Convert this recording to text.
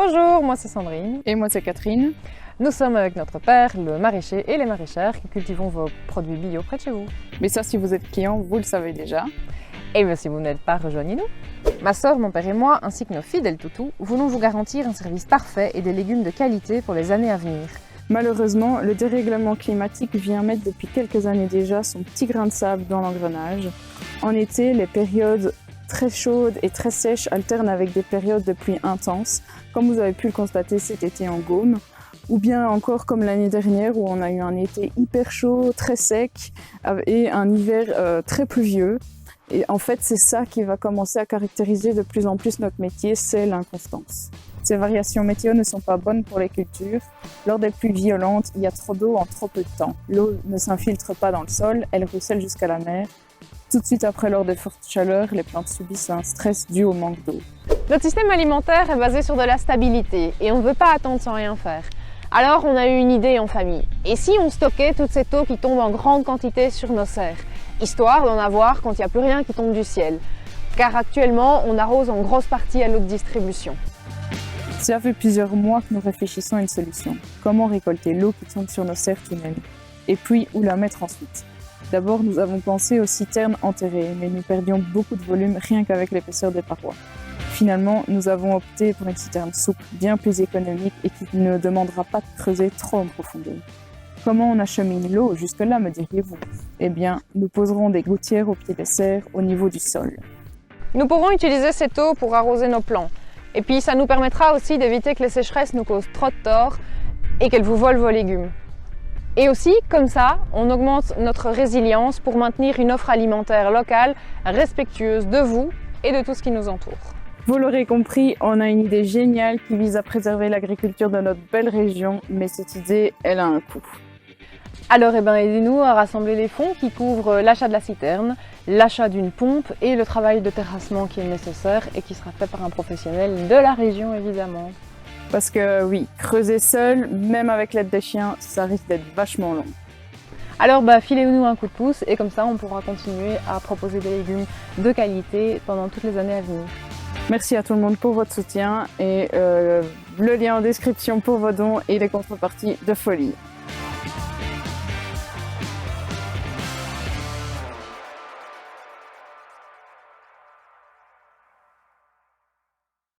Bonjour, moi c'est Sandrine. Et moi c'est Catherine. Nous sommes avec notre père, le maraîcher et les maraîchères qui cultivons vos produits bio près de chez vous. Mais ça, si vous êtes client, vous le savez déjà. Et bien si vous n'êtes pas, rejoignez-nous. Ma soeur, mon père et moi, ainsi que nos fidèles toutous, voulons vous garantir un service parfait et des légumes de qualité pour les années à venir. Malheureusement, le dérèglement climatique vient mettre depuis quelques années déjà son petit grain de sable dans l'engrenage. En été, les périodes très chaudes et très sèches alternent avec des périodes de pluie intenses, comme vous avez pu le constater cet été en Gaume, ou bien encore comme l'année dernière où on a eu un été hyper chaud, très sec et un hiver très pluvieux. Et en fait, c'est ça qui va commencer à caractériser de plus en plus notre métier, c'est l'inconstance. Ces variations météo ne sont pas bonnes pour les cultures. Lors des pluies violentes, il y a trop d'eau en trop peu de temps. L'eau ne s'infiltre pas dans le sol, elle ruisselle jusqu'à la mer. Tout de suite après, lors de fortes chaleurs, les plantes subissent un stress dû au manque d'eau. Notre système alimentaire est basé sur de la stabilité et on ne veut pas attendre sans rien faire. Alors on a eu une idée en famille. Et si on stockait toute cette eau qui tombe en grande quantité sur nos serres, histoire d'en avoir quand il n'y a plus rien qui tombe du ciel. Car actuellement, on arrose en grosse partie à l'eau de distribution. Cela fait plusieurs mois que nous réfléchissons à une solution. Comment récolter l'eau qui tombe sur nos serres tout nulles? Et puis, où la mettre ensuite? D'abord, nous avons pensé aux citernes enterrées, mais nous perdions beaucoup de volume rien qu'avec l'épaisseur des parois. Finalement, nous avons opté pour une citerne souple, bien plus économique et qui ne demandera pas de creuser trop en profondeur. Comment on achemine l'eau jusque-là, me diriez-vous? Eh bien, nous poserons des gouttières au pied des serres, au niveau du sol. Nous pourrons utiliser cette eau pour arroser nos plants. Et puis, ça nous permettra aussi d'éviter que les sécheresses nous causent trop de tort et qu'elles vous volent vos légumes. Et aussi, comme ça, on augmente notre résilience pour maintenir une offre alimentaire locale respectueuse de vous et de tout ce qui nous entoure. Vous l'aurez compris, on a une idée géniale qui vise à préserver l'agriculture de notre belle région, mais cette idée, elle a un coût. Alors aidez-nous à rassembler les fonds qui couvrent l'achat de la citerne, l'achat d'une pompe et le travail de terrassement qui est nécessaire et qui sera fait par un professionnel de la région évidemment. Parce que oui, creuser seul, même avec l'aide des chiens, ça risque d'être vachement long. Alors filez-nous un coup de pouce et comme ça on pourra continuer à proposer des légumes de qualité pendant toutes les années à venir. Merci à tout le monde pour votre soutien et le lien en description pour vos dons et les contreparties de folie.